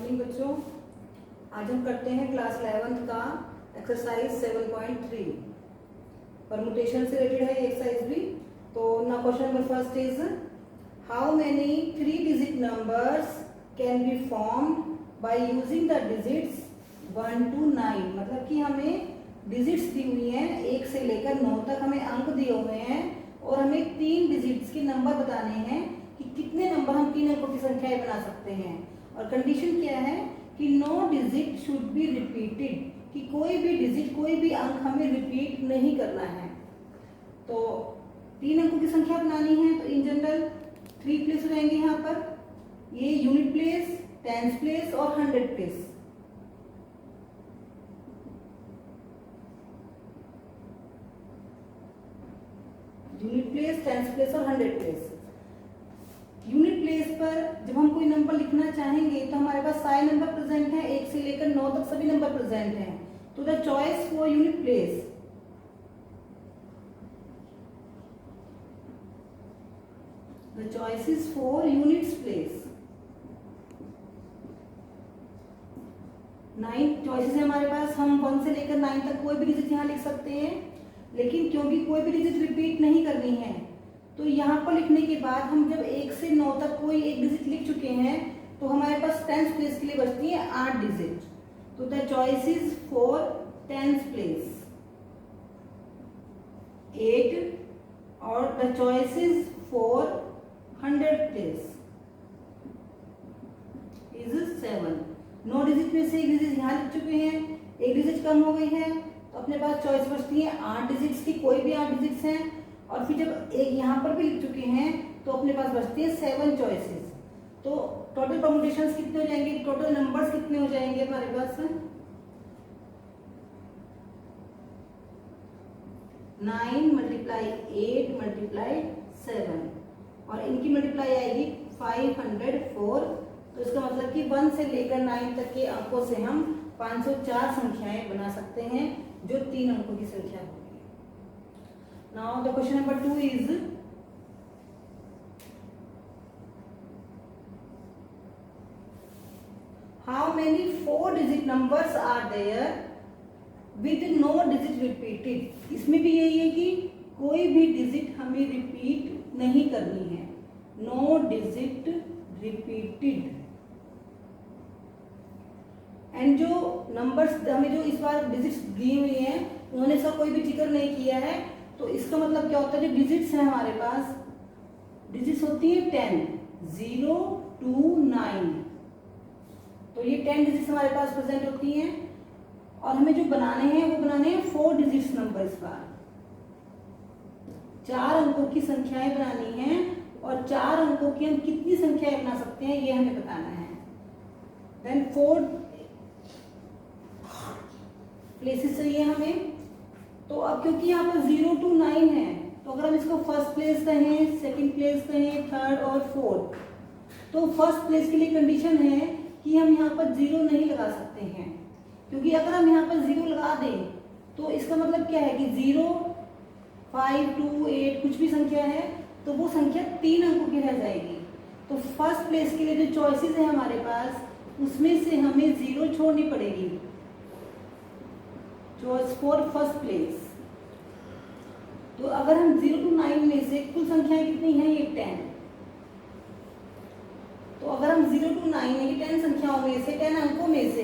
Morning बच्चों, आज हम करते हैं क्लास 11th का एक्सरसाइज 7.3। परमुटेशन से रिलेटेड है एक्सरसाइज भी। तो ना question number first is how many 3 digit numbers can be formed by using the digits 1 to 9। मतलब कि हमें डिजिट्स दी हुई हैं 1 से लेकर 9 तक, हमें अंक दिए हुए हैं और हमें 3 डिजिट्स के नंबर बताने हैं कि कितने नंबर हम 3 अंकों की संख्याएं बना सकते हैं। और कंडीशन क्या है कि no digit should be repeated, कि कोई भी डिजिट कोई भी अंक हमें रिपीट नहीं करना है। तो 3 अंकों की संख्या बनानी है तो इन जनरल 3 प्लेस हो जाएंगे यहाँ पर, ये यूनिट प्लेस, टेंस प्लेस और 100 place. Unit place, tens place और 100 प्लेस। यूनिट प्लेस पर जब हम कोई नंबर लिखना चाहेंगे तो हमारे पास सारे नंबर प्रेजेंट हैं, 1 से लेकर 9 तक सभी नंबर प्रेजेंट हैं। तो the choice for unit place, the choice is for units place. 9 choices है हमारे पास, हम 1 से लेकर 9 तक कोई भी डिजिट यहाँ लिख सकते हैं, लेकिन क्योंकि कोई भी डिजिट रिपीट नहीं करनी है तो यहाँ पर लिखने के बाद हम जब 1 से 9 तक कोई एक डिजिट लिख चुके हैं तो हमारे पास 10th प्लेस के लिए बचती है 8 डिजिट। तो the choice is for 10th place 8 और the choice is for 100 place is 7। 9 digit में से एक डिजिट यहाँ लिख चुके हैं, एक डिजिट कम हो गई है तो अपने पास चॉइस बचती है 8 डिजिट्स की, कोई भी 8 डिजिट्स हैं। और फिर जब एक यहाँ पर भी लिख चुके हैं तो अपने पास बचती है 7 चॉइसेस। तो टोटल परमुटेशंस कितने हो जाएंगे, टोटल नंबर्स कितने हो जाएंगे हमारे पास 9 मल्टीप्लाई 8 मल्टीप्लाई 7 और इनकी मल्टीप्लाई आएगी 504। तो इसका मतलब कि 1 से लेकर 9 तक के अंकों से हम 504 संख्याएं बना सकते हैं जो 3 अंकों की संख्या होगी। Now the question number 2 is how many 4-digit numbers are there with no digit repeated। इसमें भी यही है कि कोई भी डिजिट हमें रिपीट नहीं करनी है, नो डिजिट रिपीटेड। एंड जो नंबर्स हमें जो इस बार डिजिट्स दी हुई हैं उन्होंने इसका कोई भी जिक्र नहीं किया है। तो इसका मतलब क्या होता है, जो डिजिट्स हैं हमारे पास डिजिट्स होती है 10, 0 to 9। तो ये 10 डिजिट्स हमारे पास प्रेजेंट होती हैं और हमें जो बनाने हैं वो बनाने हैं 4 डिजिट्स नंबर। इस बार 4 अंकों की संख्याएं बनानी हैं और 4 अंकों की हम कितनी संख्याएं बना सकते हैं ये हमें बताना है। देन 4 प्लेसेस चाहिए हमें। तो अब क्योंकि यहाँ पर 0 to 9 है तो अगर हम इसको फर्स्ट प्लेस कहें, सेकंड प्लेस कहें, थर्ड और फोर्थ, तो फर्स्ट प्लेस के लिए कंडीशन है कि हम यहाँ पर 0 नहीं लगा सकते हैं, क्योंकि अगर हम यहाँ पर 0 लगा दें तो इसका मतलब क्या है कि 0, 5, 2, 8 कुछ भी संख्या है तो वो संख्या 3 अंकों की रह जाएगी। तो फर्स्ट प्लेस के लिए जो चॉइसेस है हमारे पास उसमें से हमें 0 छोड़नी पड़ेगी। Choice for first place. तो अगर हम 0 to 9 में से कुल संख्याएं कितनी हैं, ये 10। तो अगर हम 0 to 9 में 10 संख्याओं में से 10 अंकों में से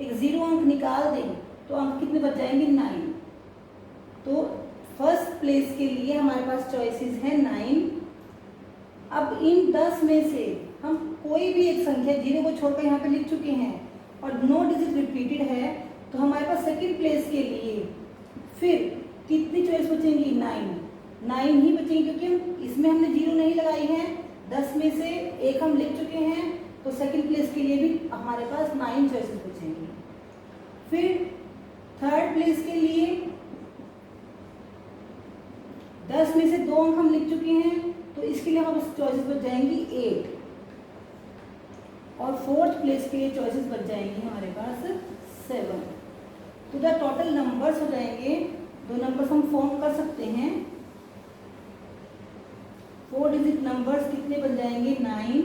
एक 0 अंक निकाल दें तो अंक कितने बच जाएंगे, 9। तो फर्स्ट प्लेस के लिए हमारे पास चॉइसेस है 9। अब इन 10 में से हम कोई भी एक संख्या 0 को छोड़कर यहाँ पे लिख चुके हैं और नो डिजिट रिपीटेड है तो हमारे पास सेकंड प्लेस के लिए फिर कितनी चॉइस बचेंगी, 9 ही बचेंगी, क्योंकि हम इसमें हमने 0 नहीं लगाई है। 10 में से एक हम लिख चुके हैं तो सेकंड प्लेस के लिए भी हमारे पास 9 चॉइसेस बचेंगी। फिर थर्ड प्लेस के लिए 10 में से 2 अंक हम लिख चुके हैं तो इसके लिए हमारे चॉइसेस बच जाएंगी 8 और फोर्थ प्लेस के लिए चॉइसेस बच जाएंगी हमारे पास 7। तो द टोटल नंबर्स हो जाएंगे, 2 नंबर्स हम फॉर्म कर सकते हैं। 4 डिजिट नंबर्स कितने बन जाएंगे, 9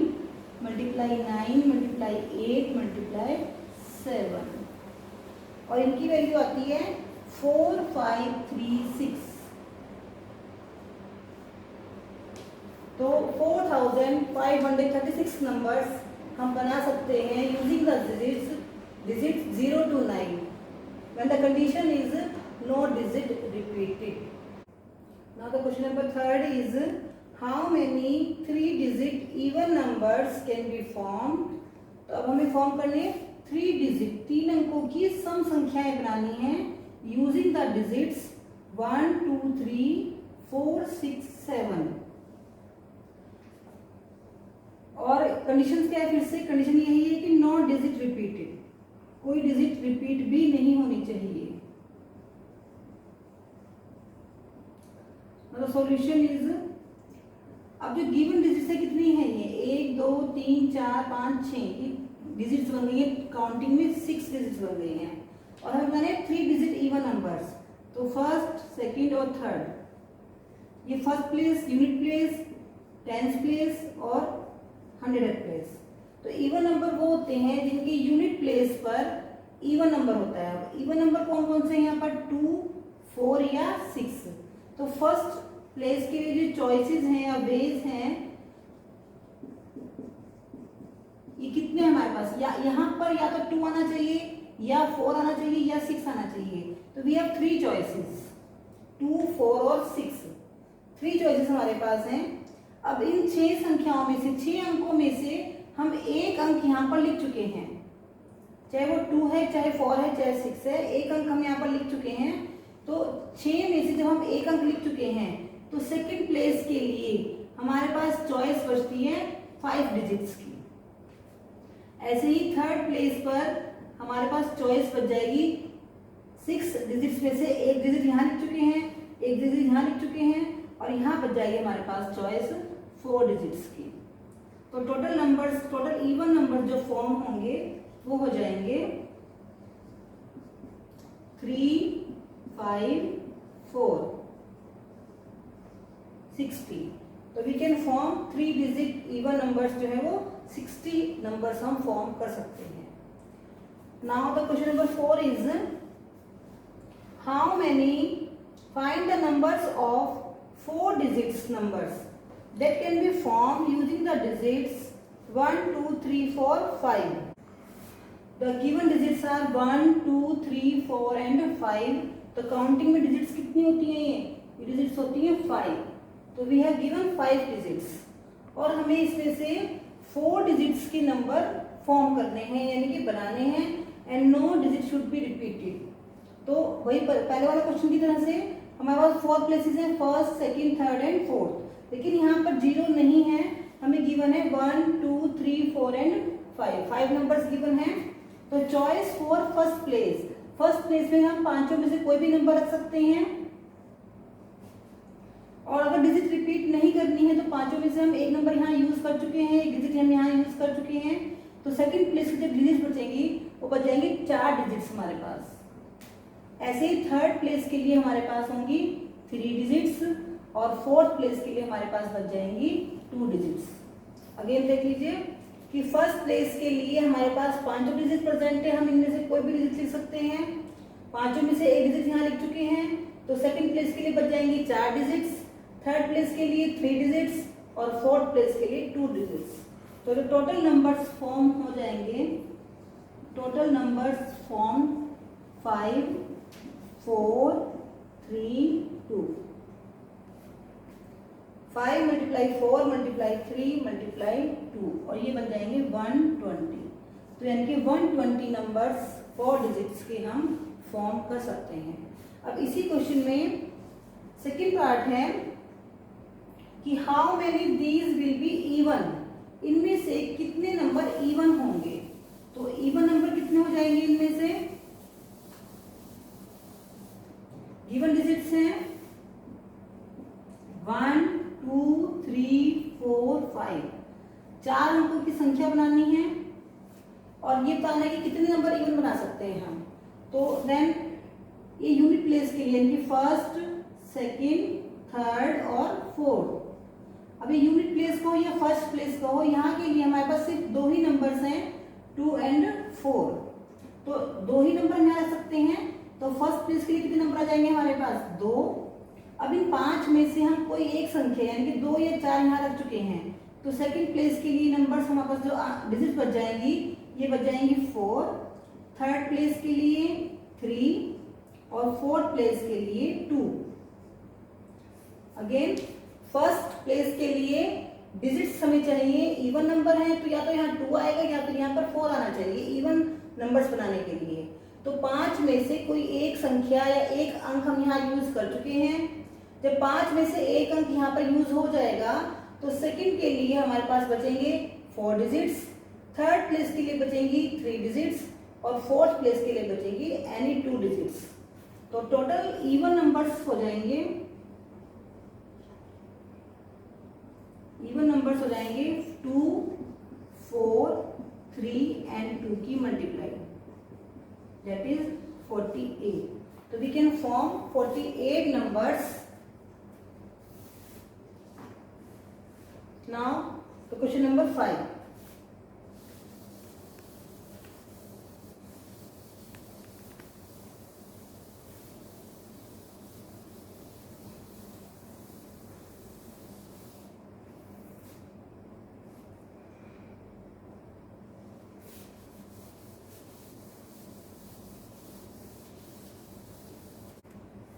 मल्टीप्लाई 9 मल्टीप्लाई 8 मल्टीप्लाई 7 और इनकी वैल्यू आती है 4536। तो 4536 नंबर्स हम बना सकते हैं using the digits 0 to 9 when the condition is no digit repeated. Now the question number 3 is how many 3-digit even numbers can be formed. तो अब हमें फॉर्म करने 3 डिजिट 3 अंकों की सम संख्याएं बनानी है यूजिंग द डिजिट्स 1 2 3 4 6 7 और कंडीशन क्या है? फिर से कंडीशन यही है कि नॉट डिजिट रिपीटेड, कोई डिजिट रिपीट भी नहीं होनी चाहिए। मतलब सॉल्यूशन इज, अब जो गिवन डिजिट्स है कितनी है ये 1 2 3 4 5 6 डिजिट्स बन गई है, काउंटिंग में 6 डिजिट्स बन गई हैं और हमें बनाने 3 डिजिट इवन नंबर्स। तो फर्स्ट सेकंड और थर्ड, ये first place, unit place, tens place और 100th प्लेस। तो इवन नंबर वो होते हैं जिनके यूनिट प्लेस पर इवन नंबर होता है। इवन नंबर कौन कौन से हैं यहाँ पर? 2 4 या 6। तो फर्स्ट प्लेस के लिए जो चॉइसेस हैं या वेज हैं ये कितने हैं हमारे पास? या यहाँ पर या तो 2 आना चाहिए या 4 आना चाहिए या 6 आना चाहिए। तो वी हैव 3 चॉइसेस 2 4 और 6, 3 चॉइसेस हमारे पास हैं। अब इन 6 संख्याओं में से 6 अंकों में से हम एक अंक यहाँ पर लिख चुके हैं, चाहे वो 2 है चाहे 4 है चाहे 6 है, एक अंक हम यहाँ पर लिख चुके हैं। तो 6 में से जब हम एक अंक लिख चुके हैं तो सेकंड प्लेस के लिए हमारे पास चॉइस बचती है 5 डिजिट्स की। ऐसे ही थर्ड प्लेस पर हमारे पास चॉइस बच जाएगी 6 डिजिट्स में से एक डिजिट यहाँ लिख चुके हैं, एक डिजिट यहाँ लिख चुके हैं और यहाँ बच जाएगी हमारे पास चॉइस 4 डिजिट्स की। तो total numbers, total even number जो फॉर्म होंगे वो हो जाएंगे 3 5 4 60। तो we can form 3 digit even numbers जो है वो 60 नंबर्स हम फॉर्म कर सकते हैं। Now the question number 4 is how many find the numbers of 4 digits numbers that can be formed using the digits 1 2 3 4 5. The given digits are 1 2 3 4 and 5. तो counting में digits कितनी होती हैं? ये डिजिट्स होती हैं 5। तो वी हैव गिवन 5 डिजिट्स और हमें इसमें से 4 डिजिट्स के नंबर फॉर्म करने हैं यानी कि बनाने हैं and no digit should be repeated. तो वही पहले वाला क्वेश्चन की तरह से हमारे पास 4 प्लेसेस हैं, first second third and fourth, लेकिन यहाँ पर 0 नहीं है, हमें गिवन है 1 2 3 4 एंड 5 नंबर्स गिवन है। तो choice for first place, first place में हम पांचों में से कोई भी नंबर रख सकते हैं और अगर डिजिट रिपीट नहीं करनी है तो पांचों में से हम एक नंबर यहाँ यूज कर चुके हैं, एक डिजिट हम यहाँ यूज कर चुके हैं। तो सेकंड प्लेस की जो डिजिट बचेंगी वो बच जाएंगी 4 डिजिट्स हमारे पास। ऐसे ही थर्ड प्लेस के लिए हमारे पास होंगी 3 डिजिट्स और फोर्थ प्लेस के लिए हमारे पास बच जाएंगी 2 डिजिट्स। अगेन देख लीजिए कि फर्स्ट प्लेस के लिए हमारे पास 5 डिजिट प्रेजेंट है, हम इनमें से कोई भी डिजिट लिख सकते हैं। 5 में से एक डिजिट यहाँ लिख चुके हैं तो सेकंड प्लेस के लिए बच जाएंगी 4 डिजिट्स, थर्ड प्लेस के लिए 3 डिजिट्स और फोर्थ प्लेस के लिए 2 डिजिट्स। तो जो टोटल नंबर्स फॉर्म हो जाएंगे, total numbers form 5 4 3 2। 5 multiply 4 multiply 3 multiply 2 और ये बन जाएंगे 120। तो यानी कि 120 नंबर्स 4 डिजिट्स के हम फॉर्म कर सकते हैं। अब इसी क्वेश्चन में सेकंड पार्ट है कि how many these will be even, इनमें से कितने नंबर इवन होंगे। तो इवन नंबर कितने हो जाएंगे इनमें से? गिवन डिजिट्स हैं 1 2 3 4 5, 4 अंकों की संख्या बनानी है और ये बताना है कि कितने नंबर इवन बना सकते हैं हम। तो देन ये यूनिट प्लेस के लिए यानी फर्स्ट सेकंड थर्ड और फोर्थ। अभी यूनिट प्लेस को या फर्स्ट प्लेस को हो, यहाँ के लिए हमारे पास सिर्फ 2 ही नंबर्स हैं 2 एंड 4, तो 2 ही नंबर यहाँ रख सकते हैं। तो फर्स्ट प्लेस के लिए कितने नंबर आ जाएंगे हमारे पास 2। अब इन 5 में से हम कोई एक संख्या यानी कि 2 या 4 यहाँ रख चुके हैं, तो सेकंड प्लेस के लिए नंबर्स हमारे पास जो डिजिट बच जाएंगी ये बच जाएंगी 4, थर्ड प्लेस के लिए 3 और फोर्थ प्लेस के लिए 2। अगेन फर्स्ट प्लेस के लिए डिजिट्स हमें चाहिए, इवन नंबर है तो या तो यहाँ 2 आएगा या फिर यहाँ पर 4 आना चाहिए इवन नंबर्स बनाने के लिए। तो 5 में से कोई एक संख्या या एक अंक हम यहाँ यूज कर चुके हैं। जब 5 में से एक अंक यहाँ पर यूज हो जाएगा तो सेकंड के लिए हमारे पास बचेंगे 4 डिजिट्स, थर्ड प्लेस के लिए बचेंगी 3 डिजिट्स और फोर्थ प्लेस के लिए बचेगी एनी 2 डिजिट्स। तो टोटल इवन नंबर्स हो जाएंगे, इवन नंबर्स हो जाएंगे 2, 4, 3 एंड 2 की मल्टीप्लाई, दैट इज 48। तो we can form 48 numbers. Now तो question number 5।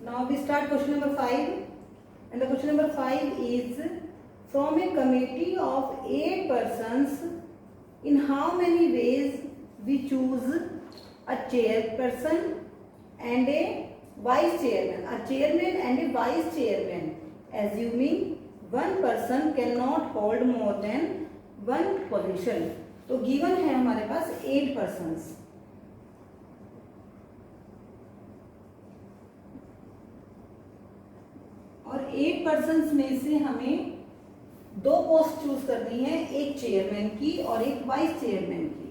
Now we start question number 5, and the question number 5 is from a committee of 8 persons, in how many ways we choose a chairperson and a vice chairman, a chairman and a vice chairman, assuming one person cannot hold more than one position। तो given है हमारे पास 8 persons, और 8 persons में से हमें 2 post choose करनी है, एक चेयरमैन की और एक वाइस चेयरमैन की,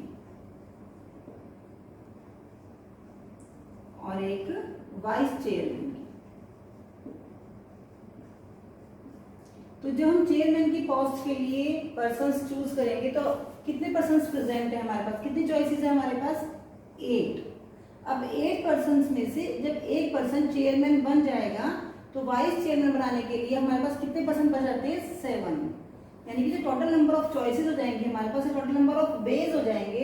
और एक वाइस चेयरमैन की। तो जो हम चेयरमैन की पोस्ट के लिए पर्सन्स चूज करेंगे तो कितने पर्सन्स प्रेजेंट है हमारे पास, कितनी चॉइसेस है हमारे पास 8। अब 8 पर्सन्स में से जब एक पर्सन चेयरमैन बन जाएगा तो वाइस चेयरमैन बनाने के लिए हमारे पास कितने पर्सन बच जाते हैं 7, यानी कि जो टोटल नंबर ऑफ चॉइसेस हो जाएंगे हमारे पास, टोटल नंबर ऑफ वेज हो जाएंगे,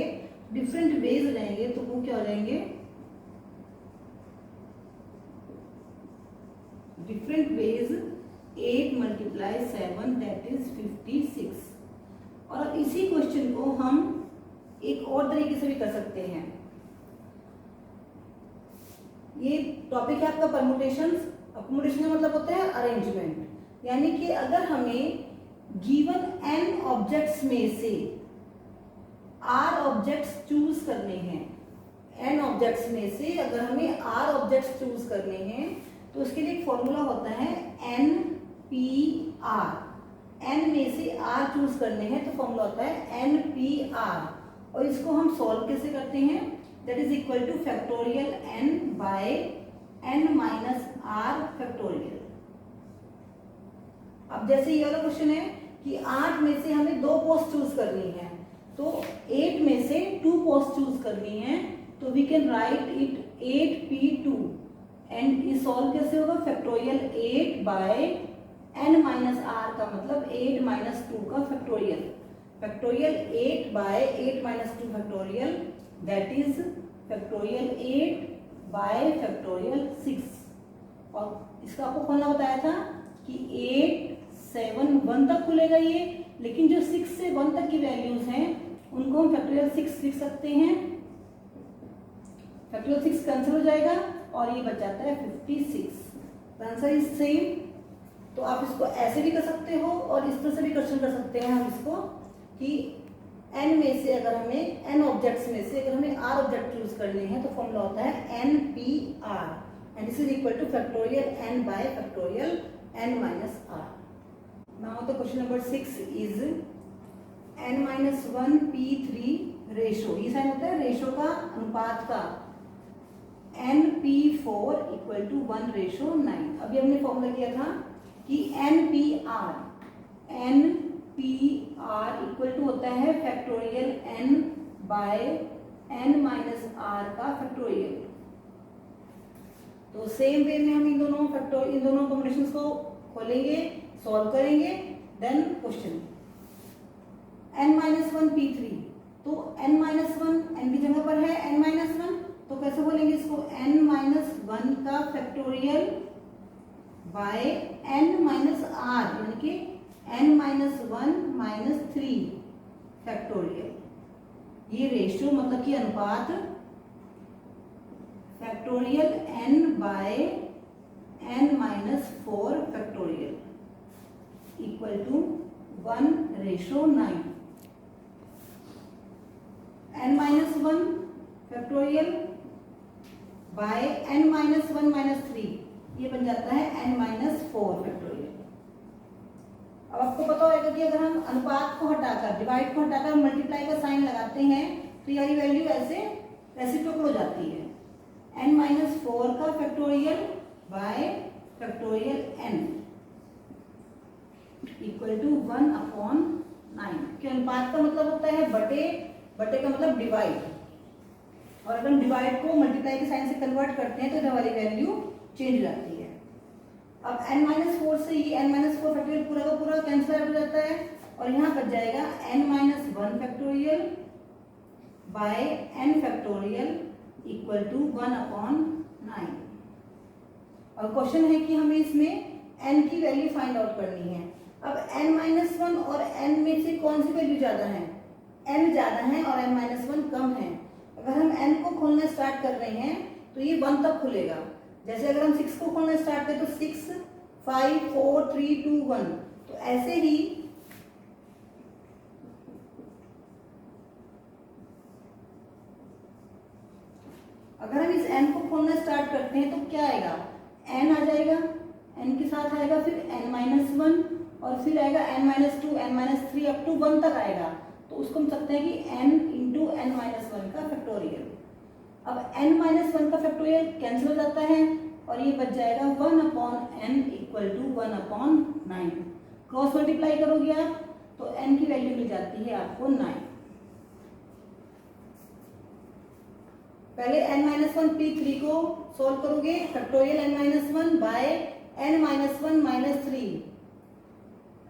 डिफरेंट वेज हो जाएंगे, तो वो क्या हो जाएंगे डिफरेंट वेज 8 × 7 दैट इज 56। और अब इसी क्वेश्चन को हम एक और तरीके से भी कर सकते हैं। ये टॉपिक है आपका परमुटेशंस। अकोमोडेशन का मतलब होता है अरेंजमेंट, यानी कि अगर हमें गिवन n ऑब्जेक्ट्स में से r ऑब्जेक्ट्स चूज करने हैं, n ऑब्जेक्ट्स में से अगर हमें r ऑब्जेक्ट्स चूज करने हैं तो उसके लिए एक फॉर्मूला होता है NPR। n में से r चूज करने हैं तो फॉर्मूला होता है NPR, और इसको हम सॉल्व कैसे करते हैं, that is equal to factorial n by n minus r factorial. अब जैसे ये वाला क्वेश्चन है कि 8 में से हमें 2 पोस्ट चूज करनी है, तो 8 में से 2 पोस्ट चूज करनी है, तो we can write it 8p2 and ये सॉल्व कैसे होगा, factorial 8 by n minus r का मतलब 8 माइनस 2 का factorial, factorial 8 by 8 minus 2 factorial that is factorial 8 by factorial 6। और इसका आपको खोलना बताया था कि 8, 7, 1 तक खुलेगा ये, लेकिन जो 6 से 1 तक की वैल्यूज हैं उनको हम फैक्टोरियल 6 लिख सकते हैं, फैक्टोरियल 6 कैंसिल हो जाएगा और ये बच जाता है 56। Answer is same. तो आप इसको ऐसे भी कर सकते हो और इस तरह से भी क्वेश्चन कर सकते हैं हम इसको कि n में से अगर हमें n ऑब्जेक्ट्स में से अगर हमें r ऑब्जेक्ट चूज करने हैं तो फॉर्मूला होता है NPR and this is equal to factorial n bye factorial n minus r। Now the question number 6 is n minus 1p3 ratio, ये साइन होता है रेशो का, अनुपात का, np4 इक्वल टू 1:9। अभी हमने फॉर्मूला किया था कि NPR N P R equal to होता है factorial N by N minus R का फैक्टोरियल। तो सेम वे में हम इन दोनों कॉम्बिनेशंस को खोलेंगे, सॉल्व करेंगे। देन क्वेश्चन n-1 p3, तो n-1 n की जगह पर है n-1, तो कैसे बोलेंगे इसको n-1 का फैक्टोरियल बाय n-r, यानी कि n-1 - 3 फैक्टोरियल। ये रेशियो मतलब कि अनुपात factorial n by n-4 factorial equal to 1:9। n-1 factorial by n-1 - 3, ये बन जाता है n-4 फैक्टोरियल। अब आपको पता होगा कि अगर हम अनुपात को हटाकर, डिवाइड को हटाकर मल्टीप्लाई का साइन लगाते हैं तो यही वैल्यू ऐसे रेसिप्रोकल हो जाती है। n-4 का factorial by factorial n equal to 1/9। कि अनुपात का मतलब होता है बटे, बटे का मतलब डिवाइड, और अगर हम डिवाइड को मल्टीप्लाई के साइन से कन्वर्ट करते हैं तो इधर वाली वैल्यू चेंज हो जाती है। अब n-4 से ये n-4 फैक्टोरियल पूरा का पूरा कैंसिल आउट हो जाता है और यहाँ बच जाएगा n-1 factorial by n factorial equal to 1/9। और क्वेश्चन है कि हमें इसमें n की वैल्यू फाइंड आउट करनी है। अब n-1 और n में से कौन सी वैल्यू ज्यादा है? n ज्यादा है और n-1 कम है। अगर हम n को खोलना स्टार्ट कर रहे हैं तो ये 1 तक खुलेगा। जैसे अगर हम 6 को खोलना स्टार्ट करें तो 6, 5, 4, 3, 2, 1, तो ऐसे ही अगर हम इस n को खोलना स्टार्ट करते हैं तो क्या आएगा? n आ जाएगा, n के साथ आएगा फिर n-1 और फिर आएगा n-2, n-3 अप टू 1 तक आएगा। तो उसको हम सकते हैं कि n इंटू n-1 का फैक्टोरियल। अब n-1 का फैक्टोरियल कैंसिल हो जाता है और ये बच जाएगा 1/n equal to 1/9। Cross multiply करोगे आप तो n की वैल्यू मिल जाती है आपको 9। पहले n-1 p3 को सोल्व करोगे, factorial n-1 bye n-1 - 3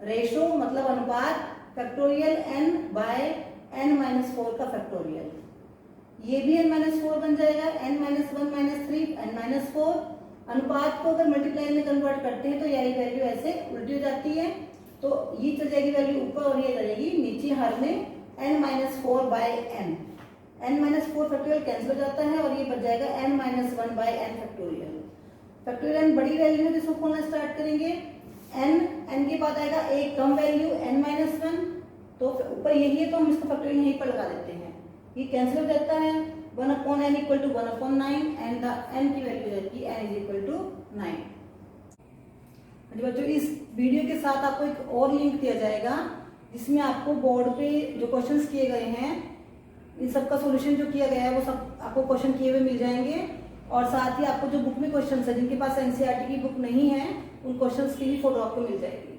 ratio मतलब अनुपात फैक्टोरियल n बाय n-4 का फैक्टोरियल। ये भी n-4 बन जाएगा, n-1 - 3 n-4। अनुपात को अगर मल्टीप्लाई में कन्वर्ट करते हैं तो यही वैल्यू ऐसे उल्टी हो जाती है, तो ये चल जाएगी वैल्यू ऊपर और ये चलेगी नीचे, हर में n-4 bye n। n-4 factorial cancel हो जाता है और ये बच जाएगा n-1 by n factorial. Factorial n बड़ी वैल्यू है जिसको खोलना स्टार्ट करेंगे। n के बाद आएगा एक कम वैल्यू n-1, तो ऊपर यही है तो हम इसको फैक्टोरियल यहीं पर लगा देते हैं, ये कैंसिल हो जाता है। 1/n equal to 1/9 and the n की वैल्यू रहती है n इज इक्वल टू 9। बच्चों इस वीडियो के साथ आपको एक और लिंक दिया जाएगा जिसमें आपको बोर्ड पे जो क्वेश्चंस किए गए हैं इन सब का सॉल्यूशन जो किया गया है वो सब आपको क्वेश्चन किए हुए मिल जाएंगे, और साथ ही आपको जो बुक में क्वेश्चंस है जिनके पास एनसीईआरटी की बुक नहीं है उन क्वेश्चंस की भी फोटो आपको मिल जाएगी।